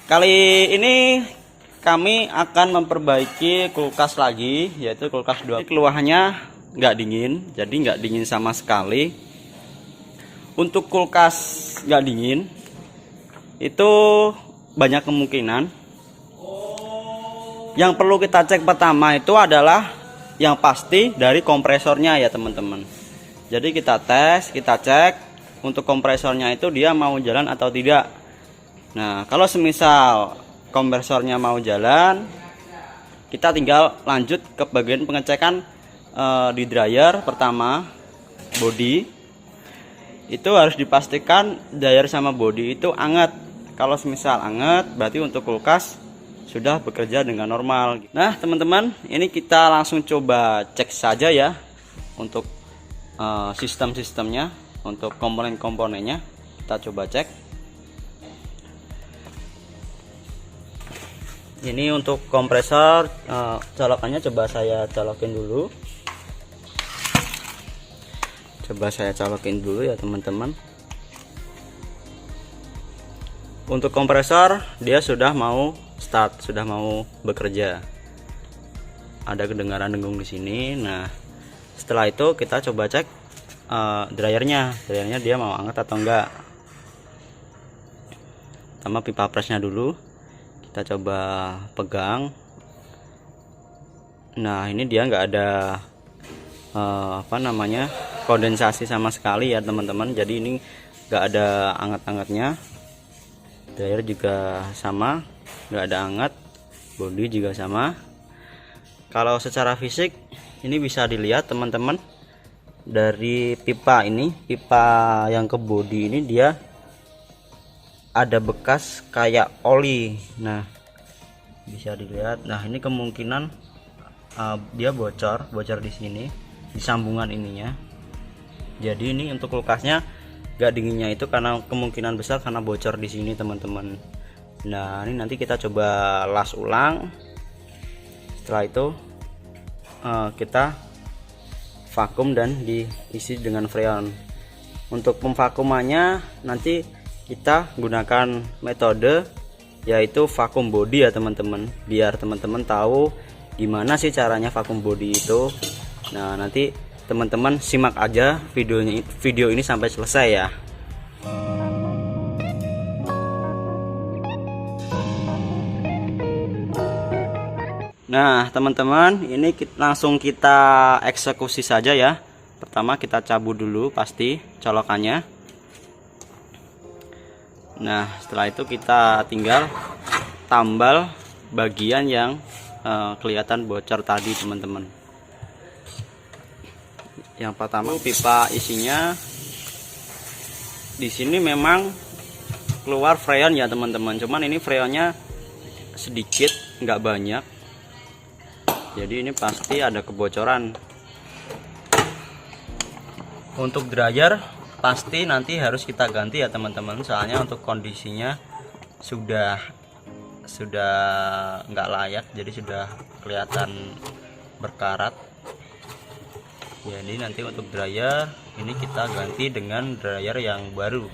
Kali ini kami akan memperbaiki kulkas lagi, yaitu kulkas 2. Keluhannya nggak dingin, jadi nggak dingin sama sekali. Untuk kulkas nggak dingin itu banyak kemungkinan. Yang perlu kita cek pertama itu adalah yang pasti dari kompresornya ya teman-teman. Jadi kita tes, kita cek untuk kompresornya itu dia mau jalan atau tidak. Nah, kalau semisal kompresornya mau jalan, kita tinggal lanjut ke bagian pengecekan di dryer. Pertama, body itu harus dipastikan dryer sama body itu anget. Kalau semisal anget, berarti untuk kulkas sudah bekerja dengan normal. Nah, teman-teman, ini kita langsung coba cek saja ya untuk sistem-sistemnya, untuk komponen-komponennya kita coba cek. Ini untuk kompresor, colokannya coba saya colokin dulu. Coba saya colokin dulu ya teman-teman. Untuk kompresor dia sudah mau start, sudah mau bekerja. Ada kedengaran dengung di sini. Nah, setelah itu kita coba cek dryernya dia mau anget atau enggak. Sama pipa presnya dulu. Kita coba pegang. Nah, ini dia nggak ada kondensasi sama sekali ya teman-teman. Jadi ini nggak ada anget-angetnya. Dryer juga sama, nggak ada anget. Body juga sama. Kalau secara fisik ini bisa dilihat teman-teman, dari pipa ini, pipa yang ke body ini dia ada bekas kayak oli. Nah, bisa dilihat. Nah, ini kemungkinan dia bocor di sini, di sambungan ininya. Jadi ini untuk kulkasnya gak dinginnya itu karena kemungkinan besar karena bocor di sini teman-teman. Nah, ini nanti kita coba las ulang. Setelah itu kita vakum dan diisi dengan freon. Untuk pemvakumannya nanti kita gunakan metode yaitu vakum body ya teman-teman, biar teman-teman tahu gimana sih caranya vakum body itu. Nah, nanti teman-teman simak aja video ini sampai selesai ya. Nah, teman-teman, ini langsung kita eksekusi saja ya. Pertama kita cabut dulu pasti colokannya. Nah, setelah itu kita tinggal tambal bagian yang kelihatan bocor tadi teman-teman. Yang pertama pipa isinya di sini memang keluar freon ya teman-teman. Cuman ini freonnya sedikit, nggak banyak. Jadi ini pasti ada kebocoran. Untuk dryer pasti nanti harus kita ganti ya teman-teman, soalnya untuk kondisinya sudah nggak layak, jadi sudah kelihatan berkarat. Jadi nanti untuk dryer ini kita ganti dengan dryer yang baru.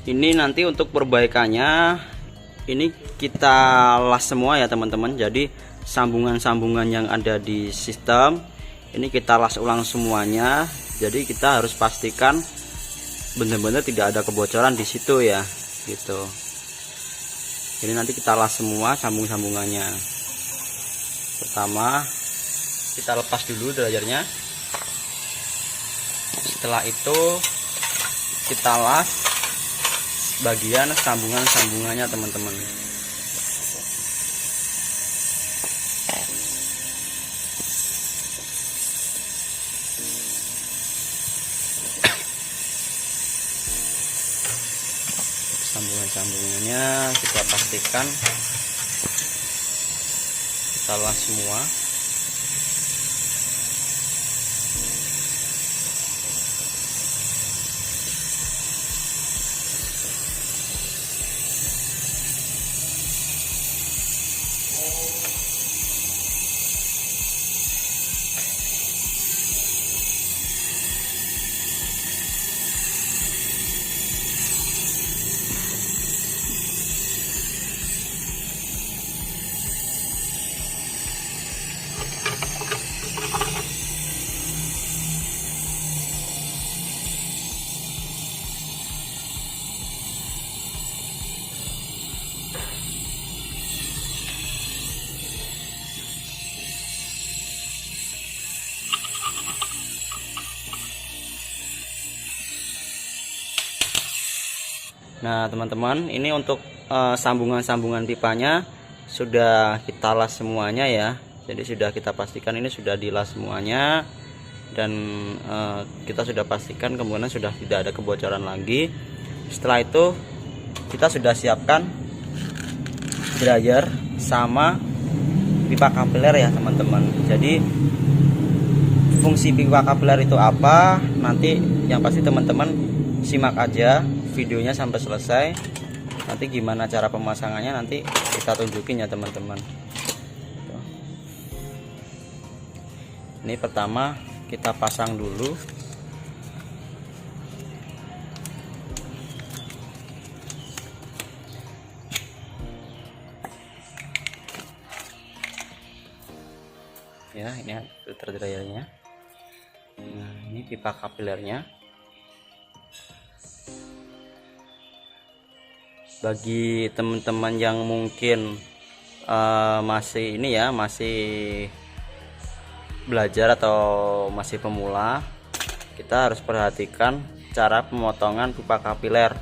Ini nanti untuk perbaikannya ini kita las semua ya teman-teman. Jadi sambungan-sambungan yang ada di sistem ini kita las ulang semuanya. Jadi kita harus pastikan benar-benar tidak ada kebocoran di situ ya, gitu. Jadi nanti kita las semua sambung-sambungannya. Pertama kita lepas dulu dryernya. Setelah itu kita las bagian sambungan-sambungannya teman-teman. Sambungan-sambungannya kita pastikan kita las semua. Nah teman-teman, ini untuk sambungan-sambungan pipanya sudah kita las semuanya ya. Jadi sudah kita pastikan ini sudah dilas semuanya, dan kita sudah pastikan kemudian sudah tidak ada kebocoran lagi. Setelah itu kita sudah siapkan dryer sama pipa kapiler ya teman-teman. Jadi fungsi pipa kapiler itu apa, nanti yang pasti teman-teman simak aja videonya sampai selesai. Nanti gimana cara pemasangannya nanti kita tunjukin ya teman-teman. Ini pertama kita pasang dulu. Ya, ini filter dryernya. Nah, ini pipa kapilernya. Bagi teman-teman yang mungkin masih ini ya, masih belajar atau masih pemula, kita harus perhatikan cara pemotongan pipa kapiler.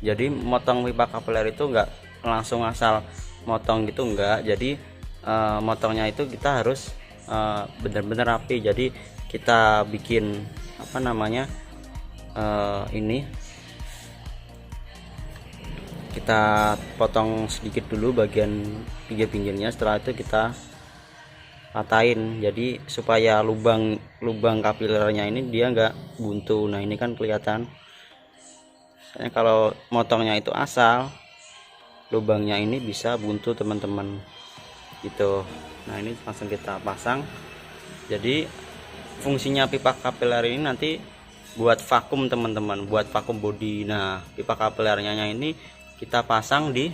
Jadi motong pipa kapiler itu enggak langsung asal motong gitu, enggak. Jadi motongnya itu kita harus benar-benar rapi. Jadi kita bikin apa namanya, ini kita potong sedikit dulu bagian pinggir-pinggirnya. Setelah itu kita ratain, jadi supaya lubang kapilernya ini dia enggak buntu. Nah ini kan kelihatan. Soalnya kalau motongnya itu asal, lubangnya ini bisa buntu teman-teman gitu. Nah ini langsung kita pasang. Jadi fungsinya pipa kapiler ini nanti buat vakum teman-teman, buat vakum body. Nah pipa kapilernya ini kita pasang di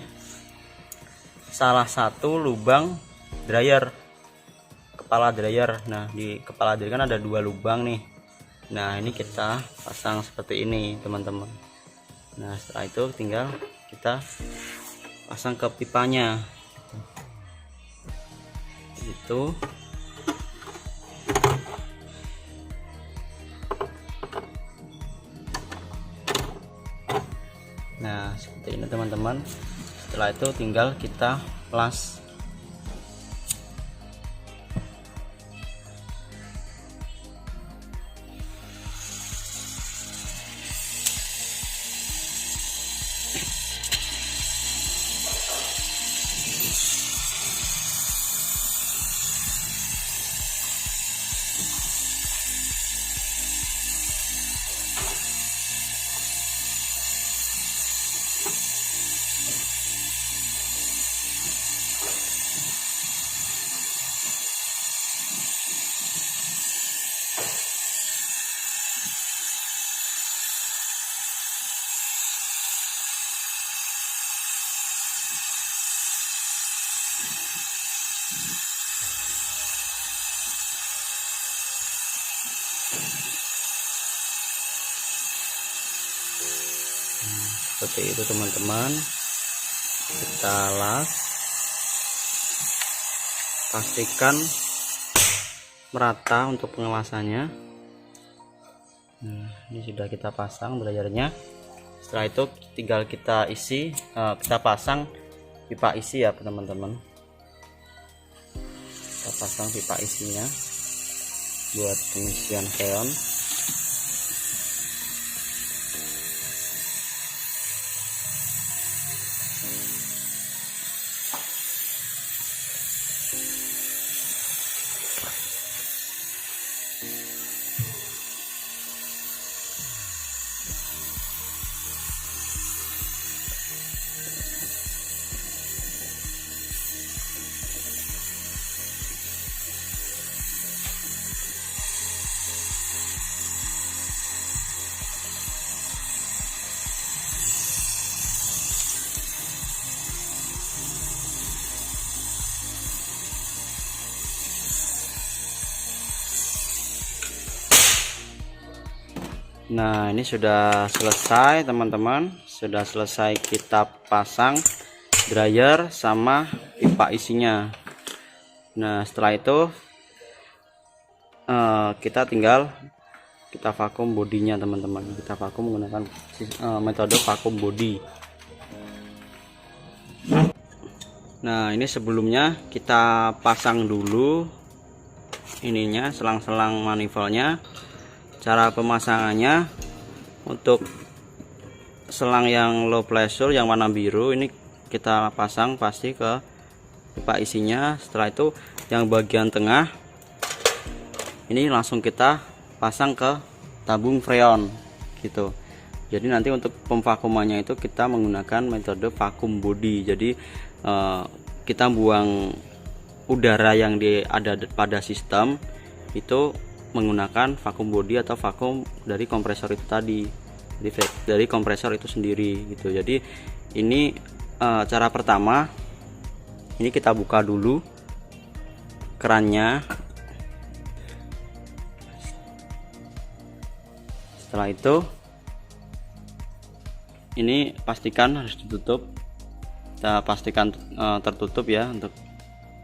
salah satu lubang dryer, kepala dryer. Nah di kepala dryer kan ada 2 lubang nih. Nah ini kita pasang seperti ini teman-teman. Nah setelah itu tinggal kita pasang ke pipanya itu. Nah seperti ini teman-teman. Setelah itu tinggal kita las. Seperti itu teman-teman, kita las, pastikan merata untuk pengelasannya. Nah ini sudah kita pasang dryernya. Setelah itu tinggal kita isi, kita pasang pipa isi ya teman-teman. Kita pasang pipa isinya buat pengisian freon. Nah ini sudah selesai teman-teman, sudah selesai kita pasang dryer sama pipa isinya. Nah setelah itu kita tinggal kita vakum bodinya teman-teman. Kita vakum menggunakan metode vakum body. Nah, ini sebelumnya kita pasang dulu ininya, selang-selang manifoldnya. Cara pemasangannya, untuk selang yang low pressure yang warna biru ini kita pasang pasti ke pipa isinya. Setelah itu yang bagian tengah ini langsung kita pasang ke tabung freon gitu. Jadi nanti untuk pemvakumannya itu kita menggunakan metode vakum body. Jadi kita buang udara yang ada pada sistem itu menggunakan vakum body atau vakum dari kompresor itu tadi, dari kompresor itu sendiri gitu. Jadi ini cara pertama, ini kita buka dulu kerannya. Setelah itu ini pastikan harus ditutup, kita pastikan tertutup ya untuk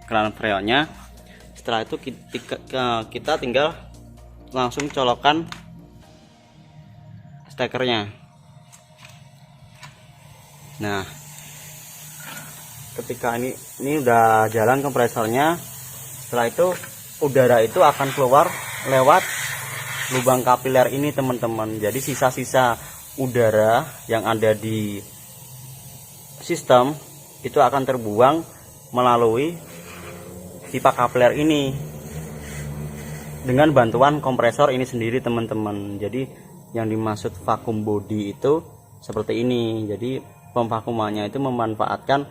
keran freonnya. Setelah itu kita tinggal langsung colokan stekernya. Nah, ketika ini udah jalan kompresornya, setelah itu udara itu akan keluar lewat lubang kapiler ini teman-teman. Jadi sisa-sisa udara yang ada di sistem itu akan terbuang melalui pipa kapiler ini dengan bantuan kompresor ini sendiri teman-teman. Jadi yang dimaksud vakum body itu seperti ini. Jadi pemvakumannya itu memanfaatkan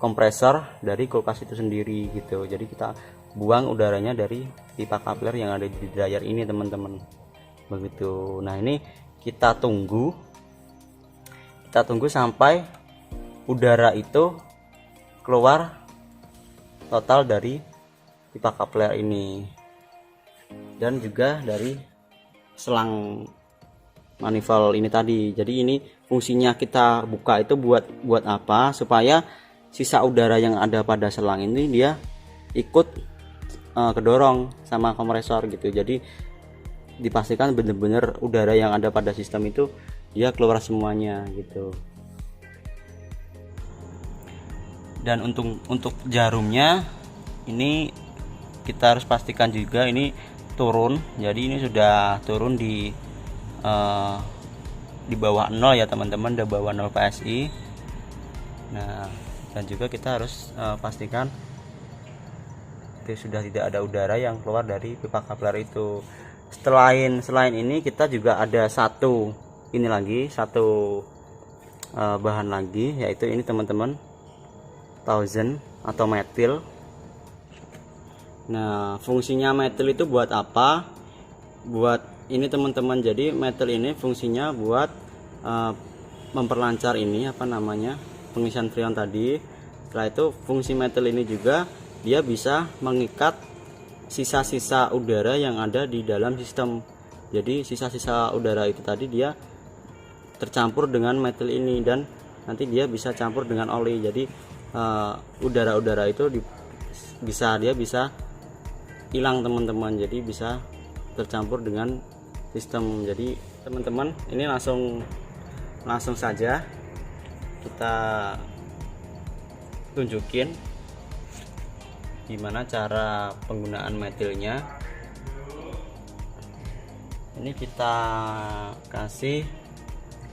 kompresor dari kulkas itu sendiri gitu. Jadi kita buang udaranya dari pipa kapiler yang ada di dryer ini teman-teman, begitu. Nah, ini kita tunggu sampai udara itu keluar total dari pipa kapiler ini dan juga dari selang manifold ini tadi. Jadi ini fungsinya kita buka itu buat apa? Supaya sisa udara yang ada pada selang ini dia ikut kedorong sama kompresor gitu. Jadi dipastikan benar-benar udara yang ada pada sistem itu dia keluar semuanya gitu. Dan untuk jarumnya ini kita harus pastikan juga ini turun. Jadi ini sudah turun di bawah 0 ya teman-teman, di bawah 0 PSI. Nah, dan juga kita harus pastikan itu sudah tidak ada udara yang keluar dari pipa kapiler itu. Selain ini kita juga ada satu bahan lagi, yaitu ini teman-teman, Thousand atau metil. Nah, fungsinya metil itu buat apa? Buat ini teman-teman. Jadi metil ini fungsinya buat memperlancar ini pengisian freon tadi. Setelah itu fungsi metil ini juga dia bisa mengikat sisa-sisa udara yang ada di dalam sistem. Jadi sisa-sisa udara itu tadi dia tercampur dengan metil ini dan nanti dia bisa campur dengan oli. Jadi udara-udara itu bisa hilang teman-teman. Jadi bisa tercampur dengan sistem. Jadi teman-teman, ini langsung saja kita tunjukin gimana cara penggunaan metilnya. Ini kita kasih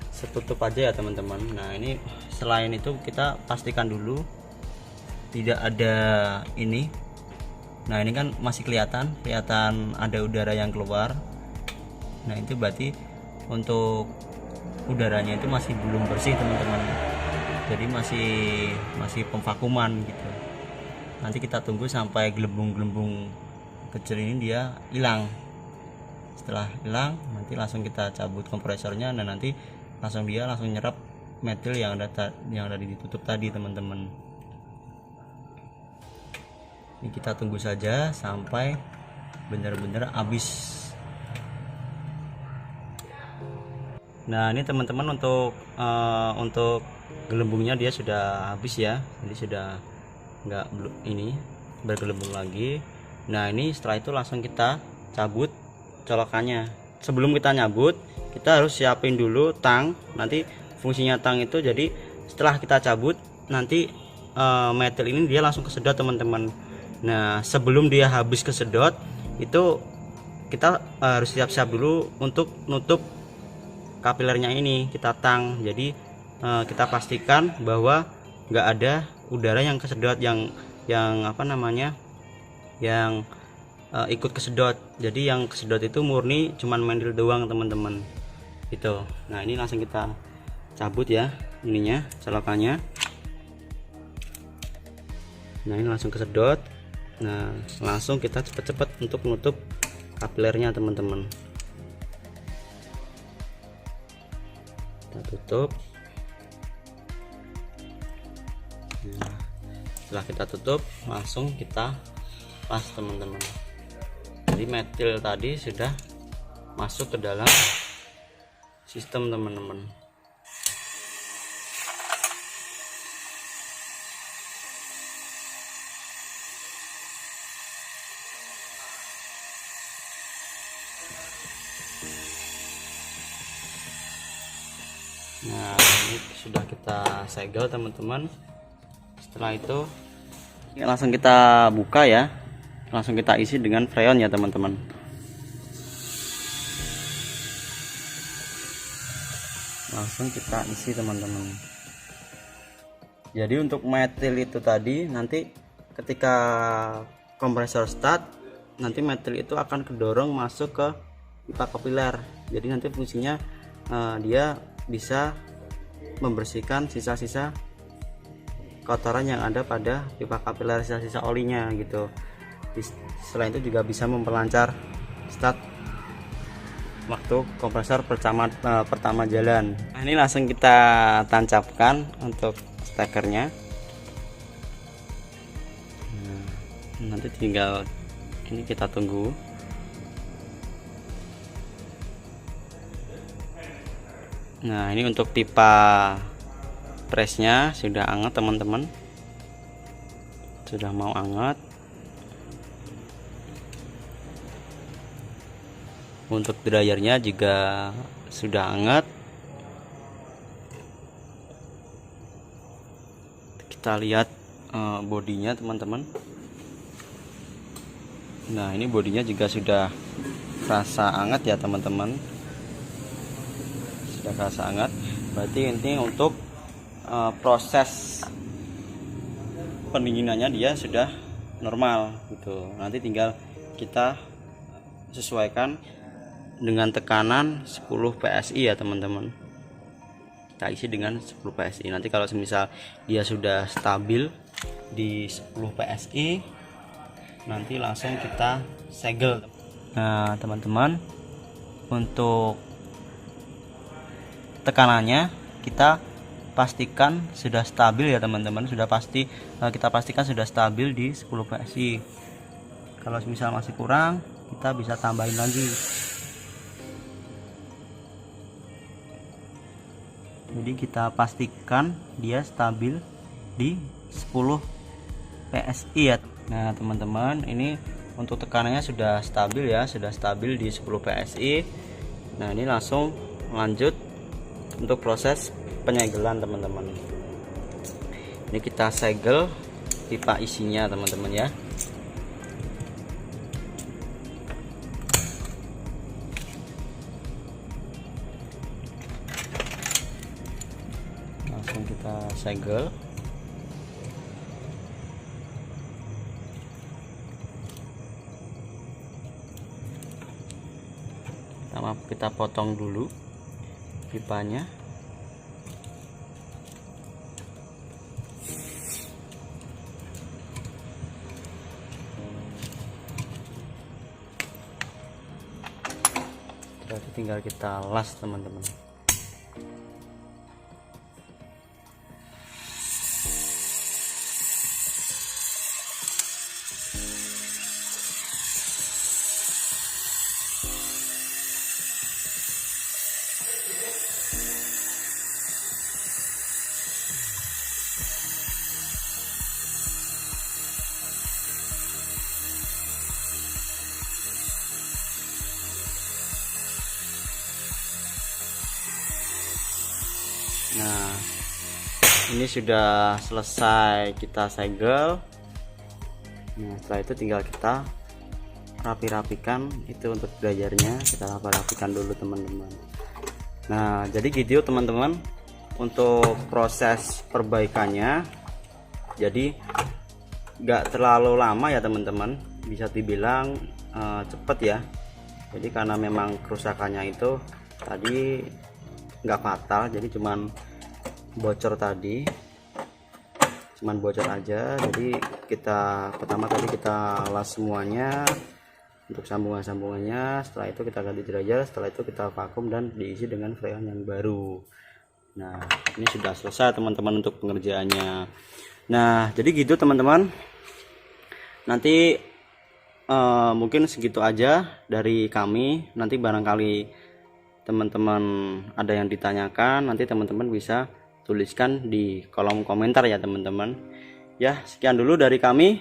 setutup aja ya teman-teman. Nah, ini selain itu kita pastikan dulu tidak ada ini. Nah, ini kan masih kelihatan ada udara yang keluar. Nah, itu berarti untuk udaranya itu masih belum bersih teman-teman. Jadi masih pemvakuman gitu. Nanti kita tunggu sampai gelembung-gelembung kecil ini dia hilang. Setelah hilang nanti langsung kita cabut kompresornya dan nanti langsung nyerap metil yang ada ditutup tadi teman-teman. Ini kita tunggu saja sampai benar-benar habis. Nah, ini teman-teman untuk gelembungnya dia sudah habis ya. Jadi sudah nggak bergelembung lagi. Nah, ini setelah itu langsung kita cabut colokannya. Sebelum kita nyabut, kita harus siapin dulu tang. Nanti fungsinya tang itu, jadi setelah kita cabut nanti metil ini dia langsung kesedot teman-teman. Nah sebelum dia habis kesedot itu kita harus siap-siap dulu untuk nutup kapilernya ini, kita tang. Jadi kita pastikan bahwa nggak ada udara yang kesedot, yang apa namanya, yang ikut kesedot. Jadi yang kesedot itu murni cuman mendil doang teman-teman itu. Nah ini langsung kita cabut ya ininya, colokannya. Nah ini langsung kesedot. Nah langsung kita cepet-cepet untuk menutup kapilernya teman-teman. Kita tutup. Nah, setelah kita tutup langsung kita pas teman-teman. Jadi metil tadi sudah masuk ke dalam sistem teman-teman. Nah ini sudah kita segel teman-teman. Setelah itu ya, langsung kita buka ya, langsung kita isi dengan freon ya teman-teman. Langsung kita isi teman-teman. Jadi untuk metil itu tadi nanti ketika kompresor start, nanti metil itu akan kedorong masuk ke pipa kapiler. Jadi nanti fungsinya dia bisa membersihkan sisa-sisa kotoran yang ada pada pipa kapiler, sisa-sisa olinya gitu. Selain itu juga bisa memperlancar start waktu kompresor pertama jalan. Nah, ini langsung kita tancapkan untuk stekernya. Nah, nanti tinggal ini kita tunggu. Nah ini untuk pipa presnya sudah hangat teman-teman, sudah mau hangat. Untuk dryernya juga sudah hangat. Kita lihat bodinya teman-teman. Nah ini bodinya juga sudah rasa hangat ya teman-teman, sudah rasa hangat. Berarti ini untuk proses pendinginannya dia sudah normal gitu. Nanti tinggal kita sesuaikan dengan tekanan 10 PSI ya teman-teman. Kita isi dengan 10 PSI. Nanti kalau semisal dia sudah stabil di 10 PSI, nanti langsung kita segel. Nah teman-teman, untuk tekanannya kita pastikan sudah stabil ya teman-teman, sudah pasti kita pastikan sudah stabil di 10 PSI. Kalau misal masih kurang, kita bisa tambahin lagi. Jadi kita pastikan dia stabil di 10 PSI ya. Nah teman-teman, ini untuk tekanannya sudah stabil ya, sudah stabil di 10 PSI. Nah ini langsung lanjut untuk proses penyegelan teman-teman. Ini kita segel pipa isinya teman-teman ya. Langsung kita segel. Kita potong dulu pipanya. Berarti tinggal kita las teman-teman. ini sudah selesai kita segel. Nah, setelah itu tinggal kita rapi-rapikan. Itu untuk belajarnya kita rapi-rapikan dulu teman-teman. Nah, jadi gitu teman-teman untuk proses perbaikannya. Jadi nggak terlalu lama ya teman-teman, bisa dibilang cepet ya. Jadi karena memang kerusakannya itu tadi nggak fatal, jadi cuman bocor tadi, cuman bocor aja. Jadi kita pertama tadi kita las semuanya untuk sambungan-sambungannya, setelah itu kita ganti derajat, setelah itu kita vakum dan diisi dengan freon yang baru. Nah, ini sudah selesai teman-teman untuk pengerjaannya. Nah, jadi gitu teman-teman, nanti mungkin segitu aja dari kami. Nanti barangkali teman-teman ada yang ditanyakan, nanti teman-teman bisa tuliskan di kolom komentar ya teman-teman. Ya, sekian dulu dari kami.